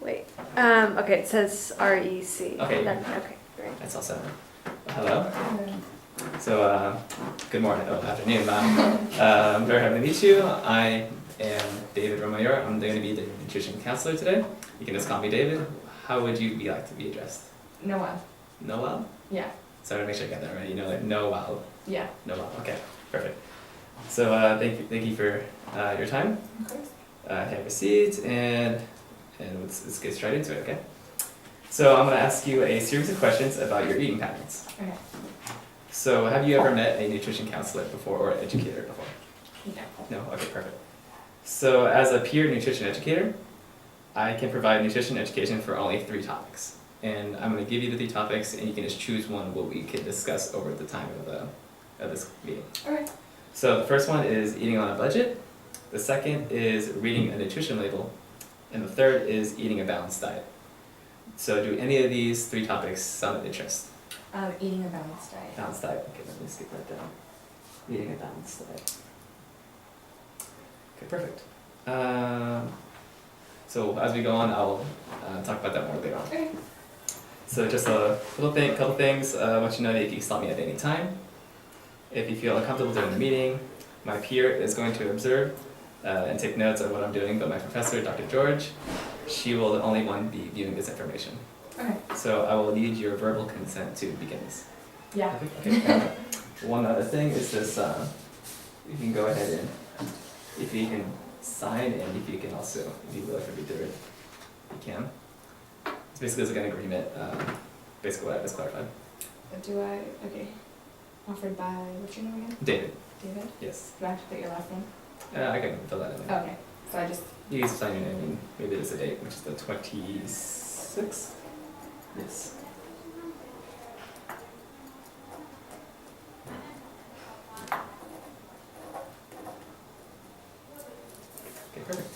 Wait. Okay, it says REC. Okay. Okay, great. That's also. Hello. So, good morning, afternoon. Very happy to meet you. I am David Romayor. I'm going to be the nutrition counselor today. You can just call me David. How would you like to be addressed? Noel. Noel? Yeah. So I want to make sure I got that right. You know, like Noel. Yeah. Noel. Okay, perfect. So, thank you for your time. Of course. Have a seat and let's get straight into it, okay? So I'm going to ask you a series of questions about your eating patterns. Okay. So have you ever met a nutrition counselor before or educator before? No. No? Okay, perfect. So as a peer nutrition educator, I can provide nutrition education for only 3 topics. And I'm going to give you the 3 topics and you can just choose one what we can discuss over the time of this meeting. Okay. So the first one is eating on a budget. The second is reading a nutrition label. And the third is eating a balanced diet. So do any of these 3 topics sound of interest? Eating a balanced diet. Balanced diet. Okay, let me skip that down. Eating a balanced diet. Okay, perfect. So as we go on, I'll talk about that more later on. Okay. So just a couple things. I want you to know that you can stop me at any time. If you feel uncomfortable during the meeting, my peer is going to observe and take notes of what I'm doing, but my professor, Dr. George, she will the only one be viewing this information. Okay. So I will need your verbal consent to begin this. Yeah. Okay. One other thing is this, you can go ahead and, if you can sign and if you can also, if you would like to read through it, you can. It's basically like an agreement, basically what I just clarified. Okay. Offered by, what's your name again? David, David? yes. Do I have to put your last name? I can fill that in there. Okay. So I just, You can sign your name and maybe there's a date, which is the 26th? Yes. Okay, perfect.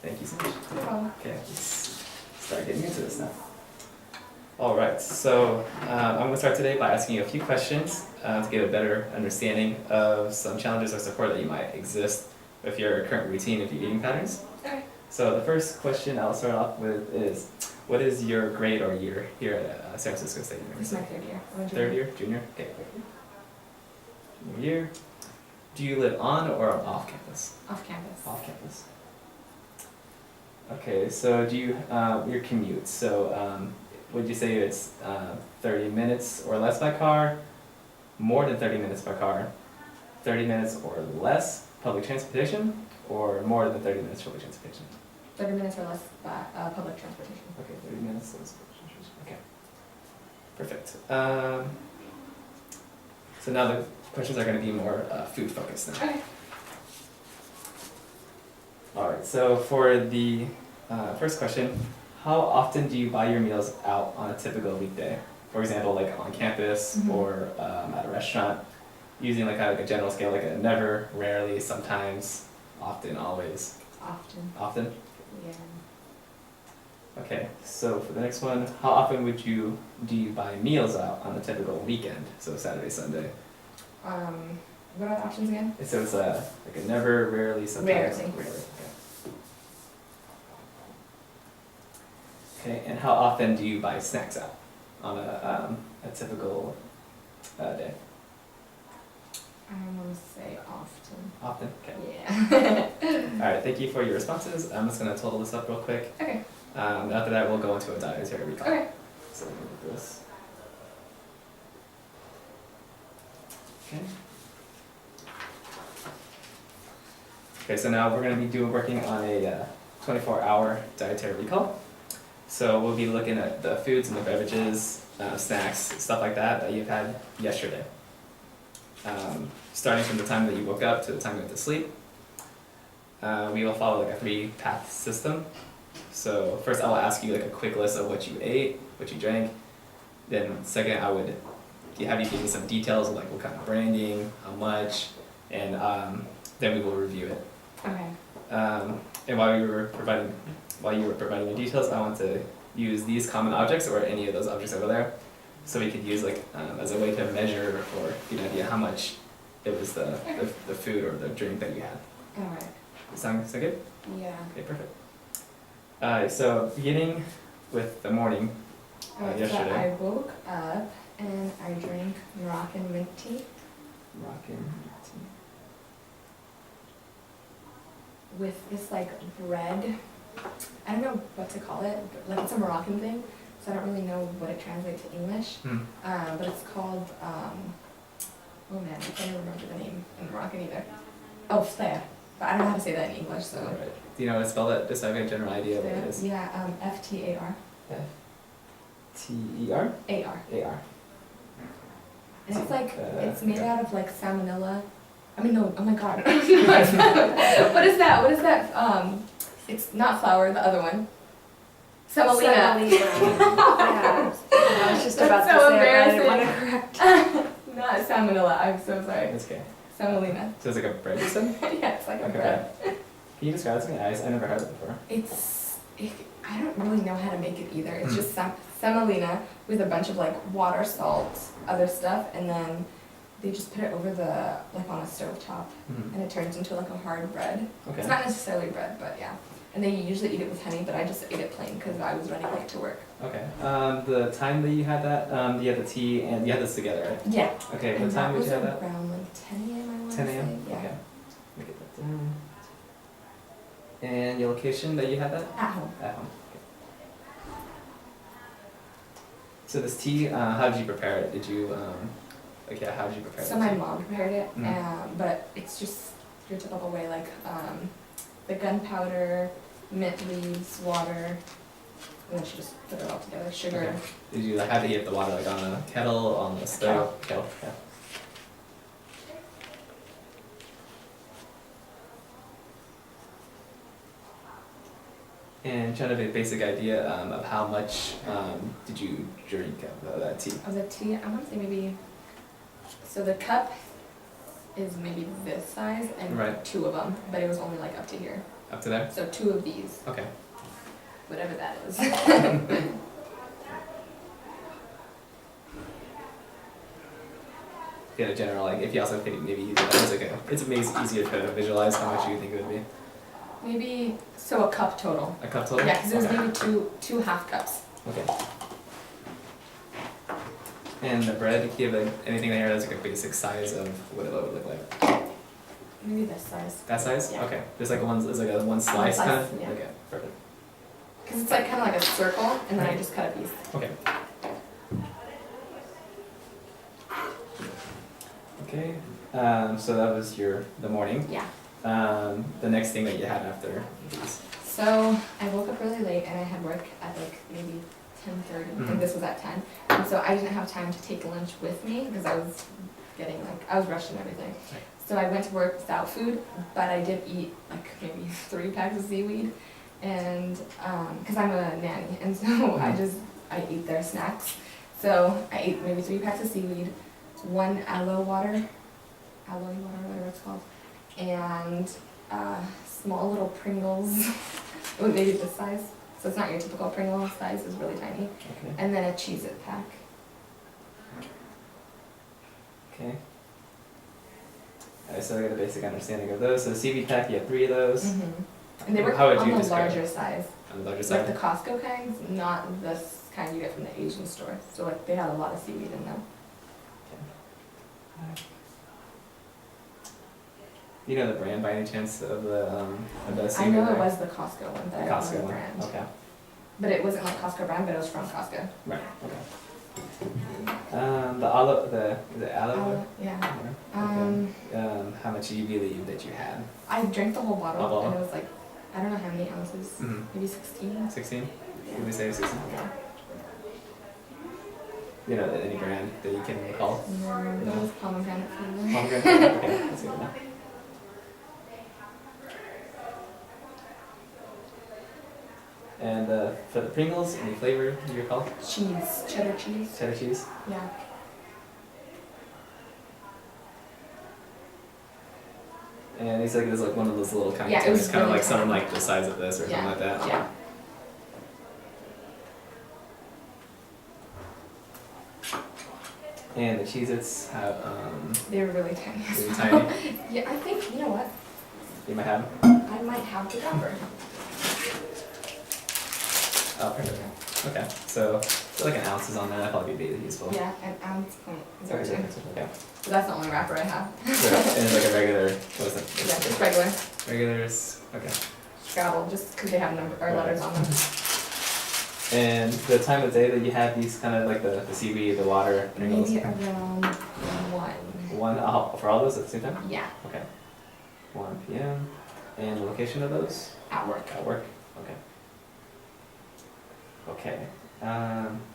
Thank you so much. no problem. Okay, let's start getting into this now. All right, so I'm going to start today by asking you a few questions to get a better understanding of some challenges or support that you might exist with your current routine of your eating patterns. Okay. So the first question I'll start off with is, what is your grade or year here at San Francisco State This is my University? 3rd year. I'm a Third junior. year, junior? Okay. Junior year. Do you live on or off campus? Off campus. Off campus. Okay, so do you, your commute, so would you say it's 30 minutes or less by car, more than 30 minutes by car, 30 minutes or less public transportation, or more than 30 minutes public transportation? 30 minutes or less by public transportation. Okay, 30 minutes less public transportation, okay. Perfect. So now the questions are going to be more food focused now. Okay. Alright, so for the first question, how often do you buy your meals out on a typical weekday? For example, like on campus Mhm. or at a restaurant, using like a general scale, like a never, rarely, sometimes, often, always, Often. often? Yeah. Okay, so for the next one, how often do you buy meals out on a typical weekend? So Saturday, Sunday. What are the options again? So it's like a never, rarely, sometimes, Rarely. rarely. Okay, and how often do you buy snacks out on a typical day? I'm gonna say often. Often? Okay. Yeah. Alright, thank you for your responses. I'm just going to total this up real quick. Okay. After that, we'll go into a dietary recall. Okay. So let me get this. Okay. Okay, so now we're going to be working on a 24-hour dietary recall. So we'll be looking at the foods and the beverages, snacks, stuff like that you've had yesterday. Starting from the time that you woke up to the time you went to sleep. We will follow like a 3-path system. So first I will ask you like a quick list of what you ate, what you drank. Then second I would have you give me some details of like what kind of branding, how much, and then we will review it. Okay. And while you were providing your details, I want to use these common objects or any of those objects over there, so we could use like as a way to measure or get an idea how much it was the food or the drink that you had. Alright. Sound good? Yeah. Okay, perfect. So beginning with the morning, Alright, so yesterday. I woke up and I drank Moroccan mint tea rockin' with this like bread. I don't know what to call it, but, like it's a Moroccan thing, so I don't really know what it translates to English. Mm. But it's called, oh man, I can't even remember the name in Moroccan either. Oh, flair. But I don't know how to say that in English, so. Alright. Do you know how to spell that? Just so I have a general idea of what it is. Yeah, F-T-A-R. T-E-R? A-R. A-R. And it's like, it's made okay. out of like salmonella. I mean, no, oh my god. What is that? What is that? It's not flour, the other one. Semolina. Yeah. I was just about That's to so say it, but I didn't want embarrassing. to correct. Not salmonella, I'm so sorry. That's okay. Semolina. So it's like a bread you said? Yeah, it's like a Okay. bread. Can you describe it to me? I never heard it before. I don't really know how to make it either. It's Mm. just semolina with a bunch of like water, salt, other stuff, and then they just put it over the, like on a stove top, Mm-hmm. and it turns into like a hard bread. Okay. It's not necessarily bread, but yeah. And they usually eat it with honey, but I just ate it plain because I was running late to work. Okay. The time that you had that, you had the tea and you had this together, right? Yeah. Okay, what And time that did you was have that? around like 10 a.m. I want to 10 say. a.m.? Yeah. Okay. Let me get that down. And your location that you had that? At home. At home. Okay. So this tea, how did you prepare it? Did you, how did you prepare it? So my mom prepared it, Mm. but it's just your typical way, like the gunpowder, mint leaves, water, and then she just put it all together, sugar. Okay. Did you have to heat the water like on a kettle, on the stove? Kettle. Yeah. And trying to get a basic idea of how much did you drink of that tea? Of the tea, I want to say maybe, so the cup is maybe this size and Right. 2 of them, but it was only like up to here. Up to there? So 2 of these, Okay. whatever that is. Get a general, like, if you also think maybe it's amazing, easier to visualize how much you think it would be. Maybe, so a cup total. A cup total? Yeah, because it was Okay. maybe two half cups. Okay. And the bread, do you have like, anything there that's like a basic size of what it would look like? Maybe this size. That size? Yeah. Okay. There's like it's like a one slice slice, kind of? yeah. Okay, perfect. Because it's like kind of like a circle, and then I just cut a piece. Okay. Okay, so that was the morning. Yeah. The next thing that you had after these. So I woke up really late, and I had work at like maybe 10:30, Mhm. and this was at 10. And so I didn't have time to take lunch with me because I was I was rushed and everything. Right. So I went to work without food, but I did eat like maybe 3 packs of seaweed, and because I'm a nanny, and so I ate their snacks. So I ate maybe 3 packs of seaweed, 1 aloe water, whatever it's called, and small little Pringles, maybe this size. So it's not your typical Pringle size, it's really tiny. Okay. And then a Cheez-It pack. Okay. Alright, so I got a basic understanding of those. So the seaweed pack, you had 3 of those. And they were How would on you the describe larger size. On the larger Like side? the Costco kinds, not this kind you get from the Asian store. So like they had a lot of seaweed in them. You know the brand by any chance of the I seaweed know it there? was the Costco one, but The I don't know Costco the one. brand. Okay. But it wasn't like Costco brand, but it was from Costco. Right. Okay. The olive, is it olive? Yeah. Okay. How much do you believe that you had? I drank the whole bottle, Whole bottle? and it was like, I don't know how many ounces, Mm-hmm. maybe 16. 16? Yeah. Did we say 16? Yeah. You know any brand that you can recall? No, that was pomegranate flavor. Pomegranate? Okay, that's good enough. And for the Pringles, any flavor do you recall? Cheese, cheddar cheese. Cheddar cheese? Yeah. And it's like one of those little kind Yeah, of it was it's kind of really like something tiny. like the size of this or something like that. Yeah. And the Cheez-Its have They were really tiny. as really well. tiny. Yeah, I think, you know what? You might have them. I might have the number. Oh, perfect. Okay, so like an ounce is on there. That'd probably be useful. Yeah, an ounce point Okay. 02. Okay. So that's the only wrapper I have. So, and like a regular, what is it? Yeah, just regular. Regulars. Okay. Scrabble, just because they have number or letters on them. And the time of day that you have these kind of like the seaweed, the water, Pringles. Maybe around 1. One for all those at the same time. Yeah, Okay. 1 p.m. And the location of those? at work. At work. Okay. Okay.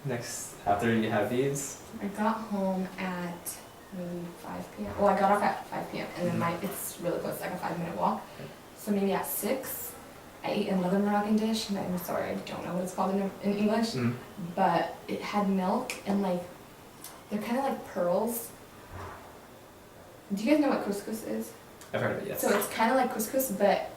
Next, after you have these, I got home at maybe 5 p.m. Well, I got off at 5 p.m. and then it's really close, like a 5-minute walk. Okay. So maybe at 6, I ate another Moroccan dish, and I'm sorry, I don't know what it's called in English, but it had milk and like, they're kind of like pearls. Do you guys know what couscous is? I've heard of it. Yes. So it's kind of like couscous, but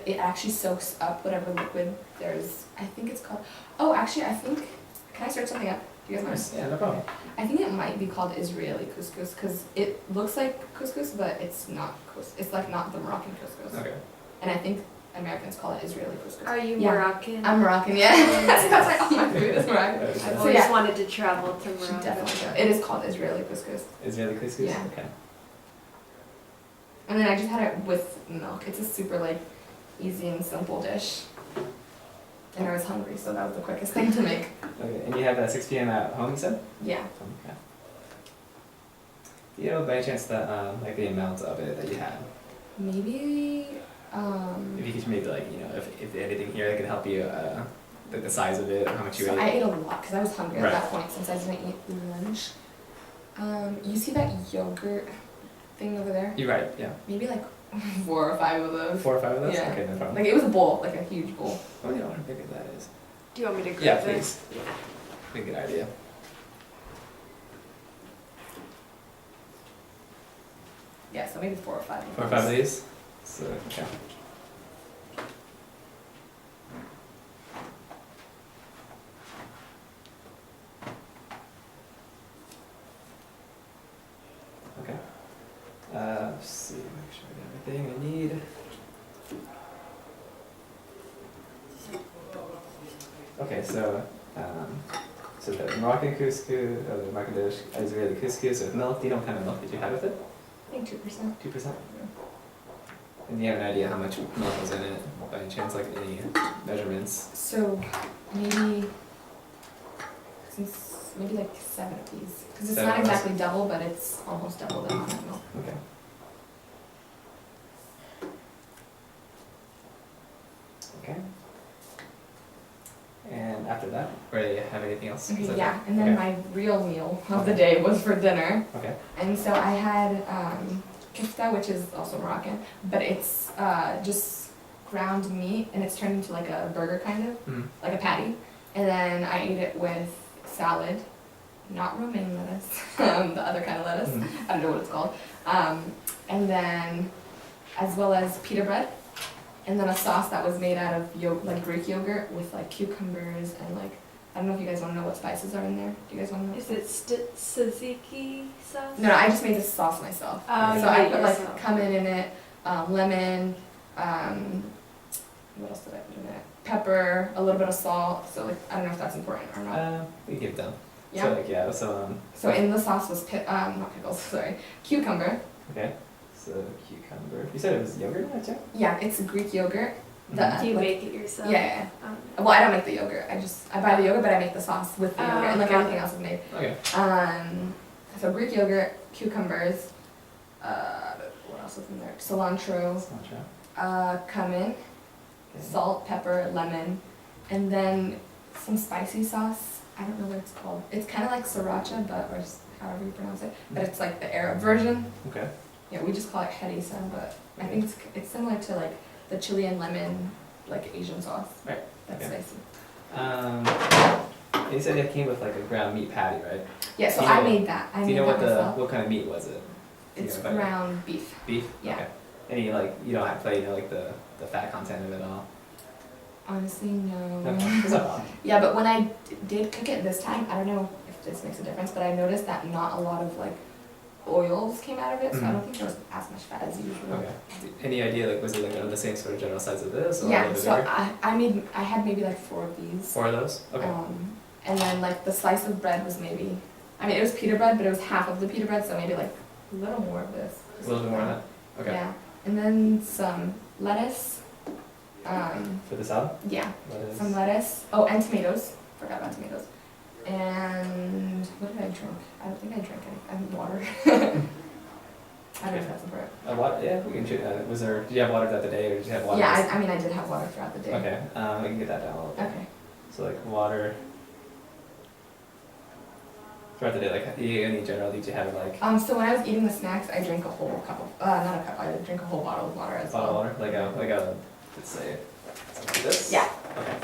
it actually soaks up whatever liquid there's, I think it's called, can I search something up? Do you guys mind? Yeah, no problem. I think it might be called Israeli couscous because it looks like couscous, but it's not couscous. It's like not the Moroccan couscous. Okay. And I think Americans call it Israeli couscous. Are you Yeah. Moroccan? I'm Moroccan, yeah. That's like, oh, my food is Moroccan. Okay. I've So always yeah. wanted to travel to You should Morocco. definitely go. It is called Israeli couscous. Israeli couscous. Yeah. Okay. And then I just had it with milk. It's a super like easy and simple dish. And I was hungry, so that was the quickest thing to make. Okay. And you have that 6 p.m. at home, you said? Yeah. Okay. Do you know by chance that like the amount of it that you had? Maybe, If you could maybe like if anything here that could help you like the size of it or how much you so ate. I ate a lot because I was hungry Right. at that point since I didn't eat lunch. You see that yogurt thing over there? You're right. Yeah. Maybe like 4 or 5 of those. 4 or 5 of those. Yeah. Okay, no problem. Like it was a bowl, like a huge bowl. Oh, you know what big that is. Do you want me to grab Yeah, this? please. Be a good idea. Yeah, so maybe 4 or 5. 4 or 5 of these. So okay. Okay. Let's see. Make sure I got everything I need. Okay, so the Moroccan couscous, or the Moroccan dish, Israeli couscous with milk. Do you know what kind of milk did you have with it? I think 2%. 2%. And do you have an idea how much milk was in it, by any chance, like any measurements? So maybe, maybe like 7 of these. Because it's 7 not of those. exactly double, but it's almost double the amount of milk. Okay. Okay. And after that, or do you have anything else? Okay, Is that yeah, it? and then Okay. my real meal of the day was for dinner. Okay. And so I had kifta, which is also Moroccan, but it's just ground meat and it's turned into like a burger kind of, Mm. like a patty. And then I ate it with salad, not romaine lettuce, the other kind of lettuce. Mm. I don't know what it's called. And then as well as pita bread. And then a sauce that was made out of like Greek yogurt with like cucumbers and like, I don't know if you guys want to know what spices are in there. Do you guys want to know? Is it tzatziki sauce? No, I just made this sauce myself. Oh, So you I made put like yourself. cumin in it, lemon, what else did I put in it? Pepper, a little bit of salt. So like, I don't know if that's important or not. We give it down. Yeah. So like yeah, so So in the sauce was not pickles, sorry, cucumber. okay. So cucumber. You said it was yogurt, I checked? Yeah, it's Greek yogurt. Mhm. Do you like- make it yourself? Yeah. Um, Well, I don't make the yogurt. I buy the yogurt, but I make the sauce with the Oh, yogurt, and like got everything it. else is made. Okay. So Greek yogurt, cucumbers. What else is in there? Cilantro, Cilantro. cumin, Okay. salt, pepper, lemon, and then some spicy sauce. I don't know what it's called. It's kind of like sriracha, but or however you pronounce it. But it's like the Arab version. Okay. Yeah, we just call it harissa, but I think it's similar to like the chili and lemon, like Asian sauce. Right. That's Okay. spicy. You said it came with like a ground meat patty, right? Yeah, so Do you I know- made that. I Do made you know that what myself. what kind of meat was it? Do you It's know about it? ground beef. Beef? Yeah. Okay. Any like you don't have to play, like the fat content of it all. Honestly, no. Okay. Is that all? Yeah, but when I did cook it this time, I don't know if this makes a difference, but I noticed that not a lot of like oils came out of it, so I Mhm. don't think there was as much fat as usual. Okay. Any idea, like, was it like on the same sort of general size of this, or a Yeah, little bit so bigger? I had maybe like 4 of these. 4 of those? Okay. And then like the slice of bread was maybe, I mean, it was pita bread, but it was half of the pita bread, so maybe like a little more of this. A little bit more of that? Okay. Yeah, and then some lettuce. For the salad? Yeah, Lettuce. some lettuce. Oh, and tomatoes. Forgot about tomatoes. And what did I drink? I don't think I drank any. I mean, water. I don't know if that's important. What? Yeah, we can. Was there? Did you have water throughout the day, or did you have water? Yeah, I mean, I did have water throughout the day. Okay. We can get that down a little bit. Okay. So like water throughout the day. Like in general, did you have like So when I was eating the snacks, I drank a whole cup of, not a cup, I drank a whole bottle of water as well. bottle of water? Like a let's say something like this. Yeah. Okay.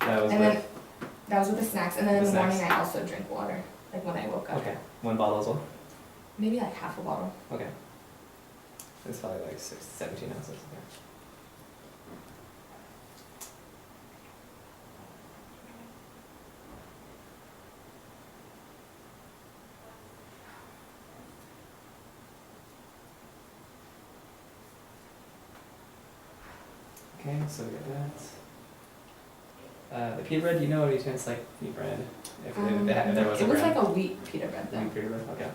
That was And with- then, that was with the snacks, and then in The the morning snacks. I also drink water, like when I woke up. Okay. 1 bottle as well. Maybe like half a bottle. Okay. It's probably like 17 ounces. Okay. Okay, so we got that. The pita bread, do you know any chance like wheat bread? If there was a It was brand. like a wheat pita bread though. Wheat pita bread, okay.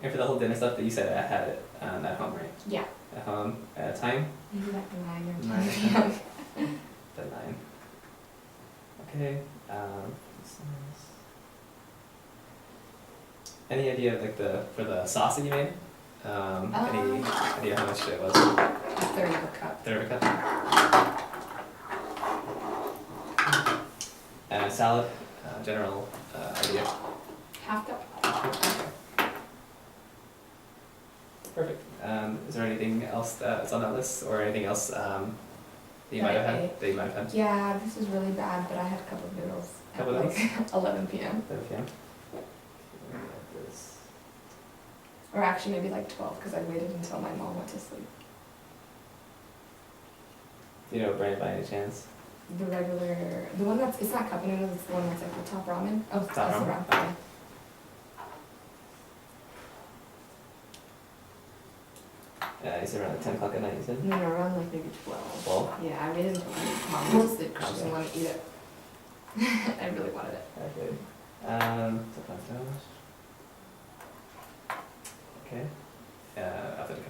And for the whole dinner stuff that you said I had it at home, right? Yeah. At home, at a time? Maybe like 9 or 10. 9 Yeah. At 9. Okay, this is- any idea of like for the sauce that you made? Any idea how much it was? A third of a cup. Third of a cup? And salad, general idea. Half cup. Perfect. Is there anything else that's on that list, or anything else that you That might have I had? ate. That you might have had? Yeah, this is really bad, but I had a cup of noodles Cup at of like 11 p.m. Okay. Or actually maybe like 12 because I waited until my mom went to sleep. Do you know brand by any chance? The regular, the one that's, it's not cup noodles, it's the one that's like the top ramen. Oh, Top that's the ramen? ramen. Yeah. You said around 10 o'clock at night, you said? No, around like maybe 12. 12? Yeah, I waited until my mom went to sleep because she didn't want to eat it. I really wanted it. Okay. Okay. After the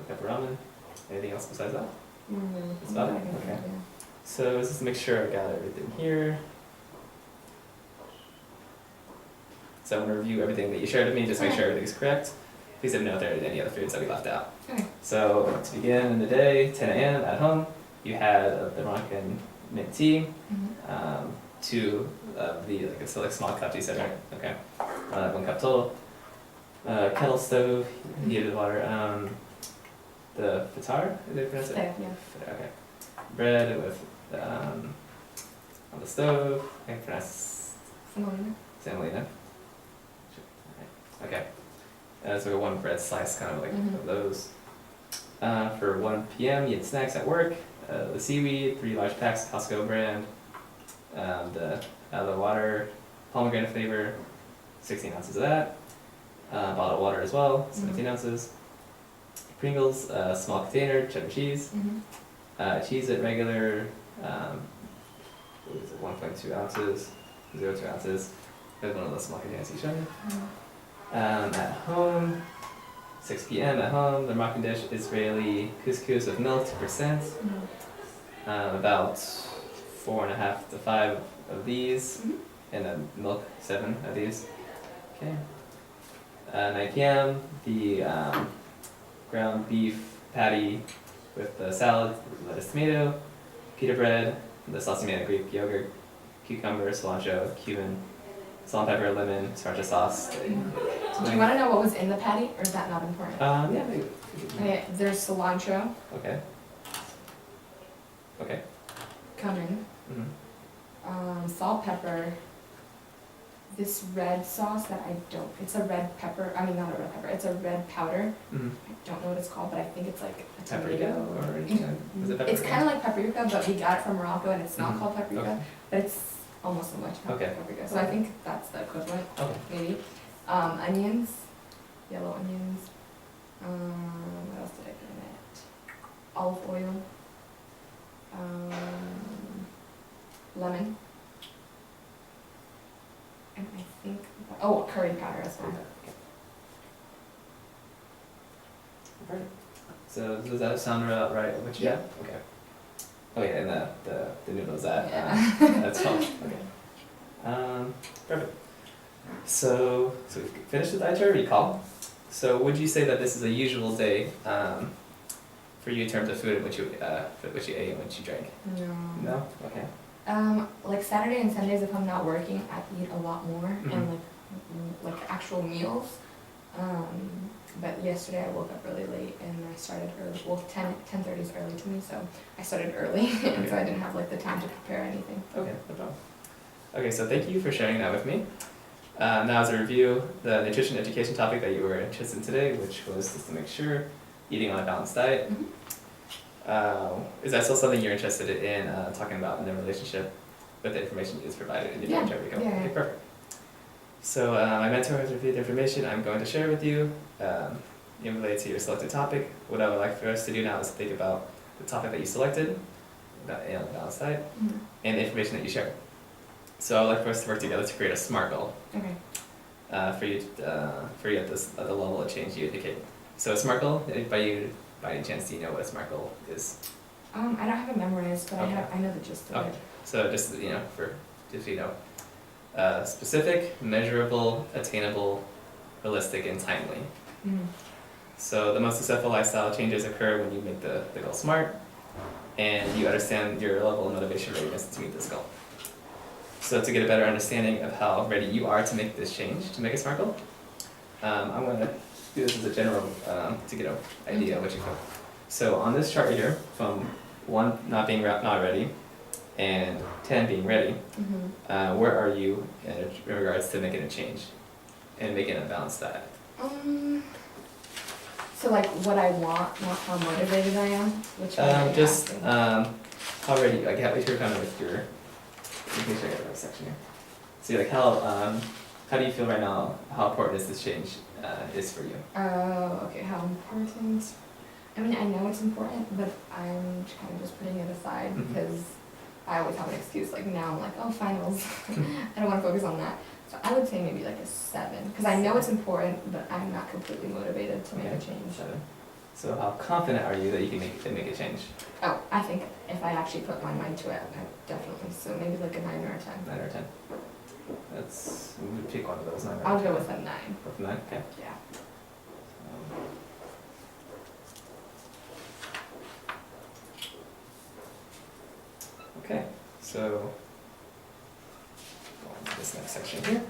cup of ramen. Anything else besides that? That's about it? Okay. So just to make sure I got everything here. So I'm gonna review everything that you shared with me, just make sure everything's correct. Please let me know if there are any other foods that we left out. Okay. So to begin in the day, 10 a.m. at home, you had the Moroccan mint tea, 2 of the, like it's like small cups you said, right? Okay. 1 cup total. Kettle stove, heated water. The fatar, did I pronounce it? Yeah. Okay. Bread with on the stove. I can pronounce Semolina. semolina. Okay. So 1 bread slice, kind of like of those. For 1 p.m., you had snacks at work. The seaweed, 3 large packs, Costco brand. The water, pomegranate flavor, 16 ounces of that. Bottled water as well, 17 ounces. Pringles, small container, cheddar cheese. Cheese at regular, what is it, 1.2 ounces, 0.2 ounces. There's one of those small containers you showed me. At home, 6 p.m. at home, the Moroccan dish, Israeli couscous with milk, 2%. About 4.5 to 5 of these, and then milk, 7 of these. Okay. 9 p.m., the ground beef patty with the salad, lettuce, tomato, pita bread, the sauce you made of Greek yogurt, cucumber, cilantro, cumin, salt and pepper, lemon, sriracha sauce. Do you want to know what was in the patty, or is that not important? Yeah, maybe. Okay, there's cilantro, Okay. Okay. cumin, salt, pepper, this red sauce that I don't, it's a red pepper, I mean not a red pepper, it's a red powder. Mm-hmm. I don't know what it's called, but I think it's like a Paprika tomato. or anything? Is it paprika? It's kind of like paprika, but we got it from Morocco and it's not called paprika, Okay. but it's almost so much Okay. paprika. So I think that's the equivalent, Okay. maybe. Onions, yellow onions. What else did I put in it? Olive oil. Lemon. And I think, oh, curry powder as well. Perfect. So does that sound about right? What you Yeah. got? Okay. Oh yeah, and the noodles that Yeah. that's all. Okay. Perfect. So we've finished the dietary recall. So would you say that this is a usual day for you in terms of food and what you ate and what you drank? No. No. Okay. Like Saturday and Sundays, if I'm not working, I eat a lot more Mhm. and like actual meals. But yesterday I woke up really late and I started early. Well, 10:30 is early to me, so I started early, and so I didn't have like the time to prepare anything. Okay, no problem. Okay, so thank you for sharing that with me. Now as a review, the nutrition education topic that you were interested in today, which was just to make sure eating on a balanced diet. Is that still something you're interested in talking about in the relationship with the information you just provided in your Yeah, dietary recall? yeah. Okay, perfect. So my mentor has reviewed the information I'm going to share with you in related to your selected topic. What I would like for us to do now is think about the topic that you selected, about the balanced diet, Mhm. and the information that you shared. So I would like for us to work together to create a SMART goal Okay. for you at the level of change you indicate. So a SMART goal, by any chance, do you know what a SMART goal is? I don't have it memorized, but Okay. I know the gist of Okay. it. So just specific, measurable, attainable, realistic, and timely. Mhm. So the most successful lifestyle changes occur when you make the goal SMART and you understand your level of motivation readiness to meet this goal. So to get a better understanding of how ready you are to make this change, to make a SMART goal, I'm going to do this as a general, to get an idea of what you feel. So on this chart here, from 1 not being not ready and 10 being ready, Mhm. where are you in regards to making a change and making a balanced diet? So like what I want, not how motivated I am, which one are you Just asking? how ready, like how you're kind of with your, let me check out the right section here. See like how do you feel right now, how important is this change is for you? Oh, okay, how important? I mean, I know it's important, but I'm kind of just putting it aside Mhm. because I always have an excuse, like now I'm like, oh, finals, I don't want to focus on that. So I would say maybe like a 7, because I know it's important, but I'm not completely motivated to make a Okay, change. 7. So how confident are you that you can make a change? Oh, I think if I actually put my mind to it, I definitely, so maybe like a 9 or a 10. 9 or 10? That's, we would pick one of those, 9 or 10. I'll go with a 9, Go from 9, okay. yeah. Okay, so go on to this next section here.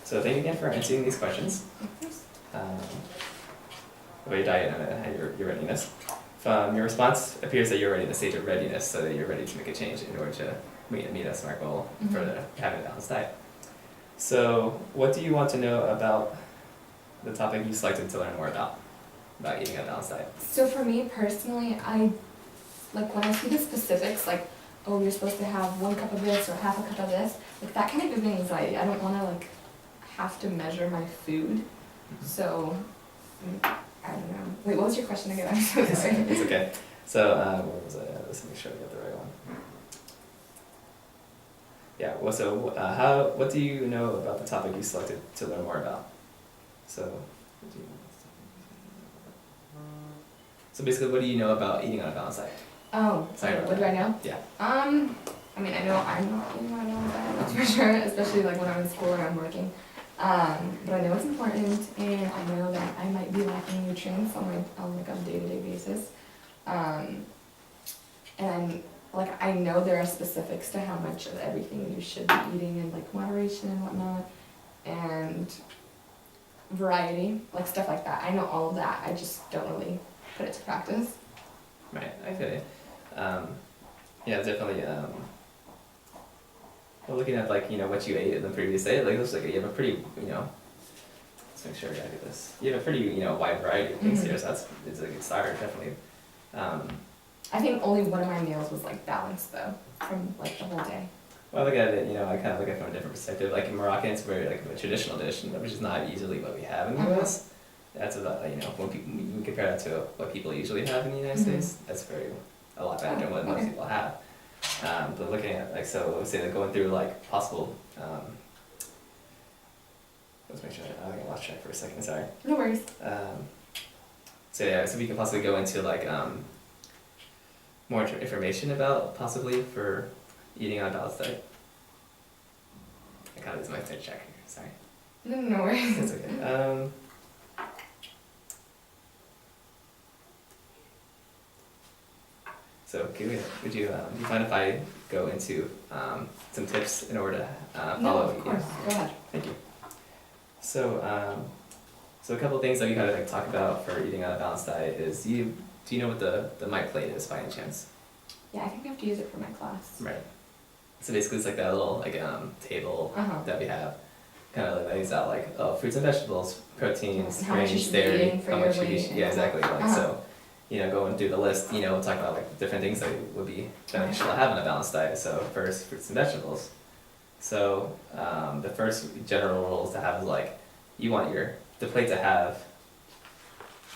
So thank you again for answering these questions about your diet and your readiness. Your response appears that you're already in the stage of readiness, so that you're ready to make a change in order to meet a SMART goal for having a balanced diet. So what do you want to know about the topic you selected to learn more about eating a balanced diet? So for me personally, like when I see the specifics, like, oh, you're supposed to have 1 cup of this or half a cup of this, like that kind of gives me anxiety. I don't want to like have to measure my food. So, I don't know. Wait, what was your question again? I'm so sorry. It's okay. So what was it? Let's make sure I got the right one. Yeah. Well, so what do you know about the topic you selected to learn more about? So basically, what do you know about eating on a balanced diet? Oh, Sorry about what do I know? Yeah. I mean, I know I'm not eating on a diet, that's for sure, especially like when I'm in school or I'm working. But I know it's important, and I know that I might be lacking nutrients on like a day-to-day basis. And like I know there are specifics to how much of everything you should be eating in like moderation and whatnot, and variety, like stuff like that. I know all of that. I just don't really put it to practice. Right. I feel you. Yeah, definitely. Well, looking at like what you ate in the previous day, like it looks like you have a pretty Let's make sure I get this. You have a pretty wide variety of things here, so it's a good start, definitely. I think only one of my meals was like balanced though, from like the whole day. When I look at it, I kind of look at it from a different perspective. Like in Moroccan, it's very like a traditional dish, which is not usually what we have in the Mhm. U.S. That's about when people when you compare that to what people usually have in the United Mhm. States. That's a lot better than what most Okay. people have. But looking at let's say like going through like possible. Let's make sure I lost track for a second. Sorry. No worries. So we can possibly go into like more information about possibly for eating on a balanced diet. I kind of lose my third check here. Sorry. No worries. That's okay. So would you do you mind if I go into some tips in order to No, follow? of course. Go ahead. Thank you. So so a couple of things that we kind of like talk about for eating on a balanced diet is do you know what the My Plate is by any chance? Yeah, I think I have to use it for my class. Right. So basically, it's like that little table that we have, kind of like lays out like fruits and vegetables, proteins, And how much you grains, should be dairy, eating for how your much you weight. yeah, exactly. Like Uh-huh. so, going through the list, we'll talk about like different things that would be beneficial to have in a balanced diet. So first, fruits and vegetables. So the first general rules to have is like you want the plate to have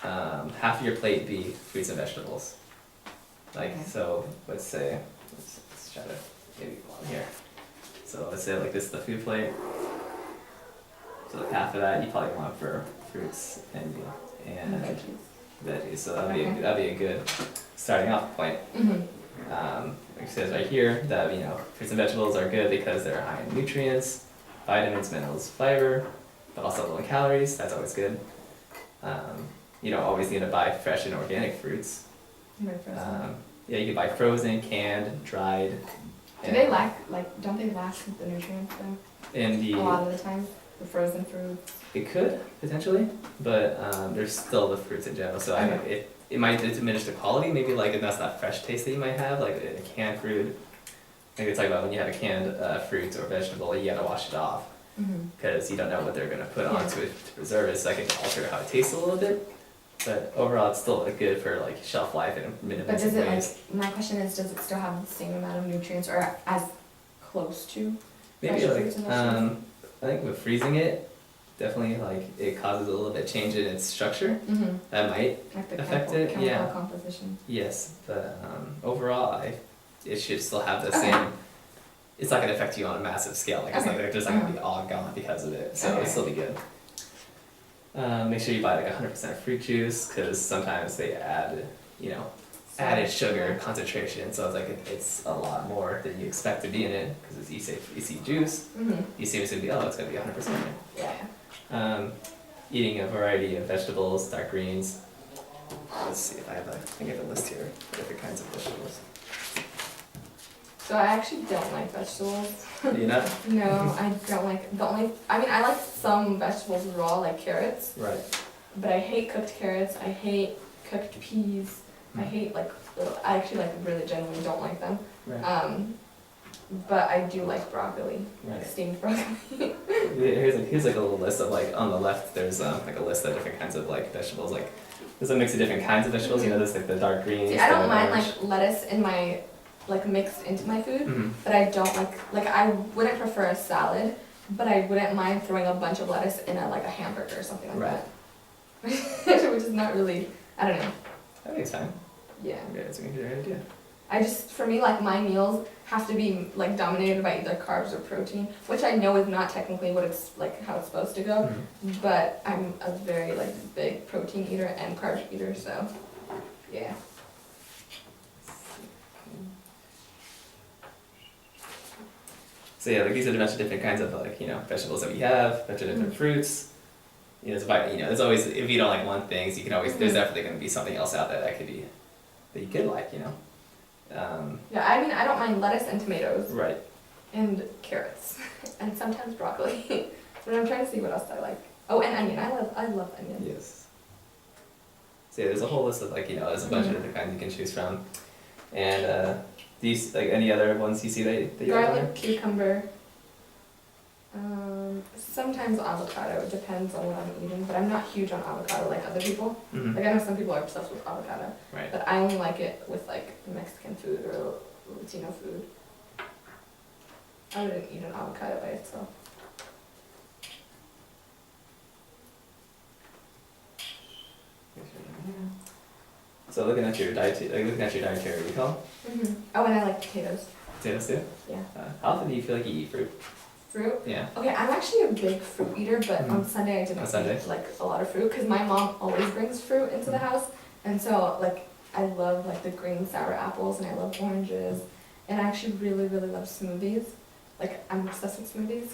half of your plate be fruits and vegetables. Like Okay. so, let's say let's try to maybe go on here. So let's say like this is the food plate. So like half of that you probably want for fruits and veggies. So that'd be a good starting off point. Mm-hmm. Like it says right here that fruits and vegetables are good because they're high in nutrients, vitamins, minerals, fiber, but also low in calories. That's always good. You don't always need to buy fresh and organic fruits. Yeah, you can buy frozen, canned, dried. Do they don't they lack the nutrients though? And A lot of the time, the frozen fruits. it could potentially, but there's still the fruits in general. So Okay. it might diminish the quality. Maybe like if that's that fresh taste that you might have, like a canned fruit. Maybe it's like about when you have a canned fruit or vegetable, you gotta wash it off Mm-hmm. because you don't know what they're gonna put Yeah. onto it to preserve it. So that can alter how it tastes a little bit. But overall, it's still good for like shelf life and But minimizing does it waste. my question is, does it still have the same amount of nutrients or as close to? Maybe fresh like fruits and vegetables? I think with freezing it, definitely like it causes a little bit change in its structure. Mm-hmm. That might Like the affect chemical it, yeah. composition. yes, but overall, it should still have the Okay. same. It's not gonna affect you on a massive scale. Like it's not Okay. gonna just not gonna be all gone because of it. So Okay. it'll still be good. Make sure you buy like 100% fruit juice because sometimes they add added sugar concentration, so it's like it's a lot more than you expect to be in it because it's you see juice, Mm-hmm. you see it's gonna be it's gonna be 100%. Yeah. Eating a variety of vegetables, dark greens. Let's see if I think I have a list here for different kinds of vegetables. So I actually don't like vegetables. You know? No, I don't like I like some vegetables raw, like carrots, Right. but I hate cooked carrots. I hate cooked peas. I hate I actually really genuinely don't like them. Right. But I do like broccoli, Right. steamed broccoli. Here's like a little list of like on the left there's like a list of different kinds of like vegetables. Like there's a mix of different kinds of vegetables. There's like the dark greens. See, I don't the mind orange. like lettuce in my mixed into my food, Mhm. but I don't like I wouldn't prefer a salad, but I wouldn't mind throwing a bunch of lettuce in a hamburger or something like Right. that. Which is not really, I don't know. I think it's fine. Yeah. Yeah, it's a good idea. For me, my meals have to be dominated by either carbs or protein, which I know is not technically what it's how it's supposed to go, Mhm. but I'm a very big protein eater and carb eater, so yeah. So yeah, these are a bunch of different kinds of vegetables that we have, a bunch of different fruits. There's always if you don't like one thing, so you can always there's definitely going to be something else out there that could be that you could like. Yeah, I mean, I don't mind lettuce and tomatoes Right. and carrots and sometimes broccoli. But I'm trying to see what else I like. Oh, and onion. I love onion. Yes. So yeah, there's a whole list of there's a bunch of different kinds you can choose from, and do you any other ones you see that you like on there? Garlic, cucumber. Sometimes avocado. It depends on what I'm eating, but I'm not huge on avocado like other people. Mhm. I know some people are obsessed with avocado, Right. but I only like it with Mexican food or Latino food. I wouldn't eat an avocado by itself. So looking at your dietary recall, Oh, and I like potatoes. potatoes too. Yeah. How often do you feel like you eat fruit? Fruit. Yeah. Okay, I'm actually a big fruit eater, but on Sunday I didn't On Sunday? eat like a lot of fruit because my mom always brings fruit into the house, and so like I love like the green sour apples and I love oranges, and I actually really love smoothies. Like I'm obsessed with smoothies.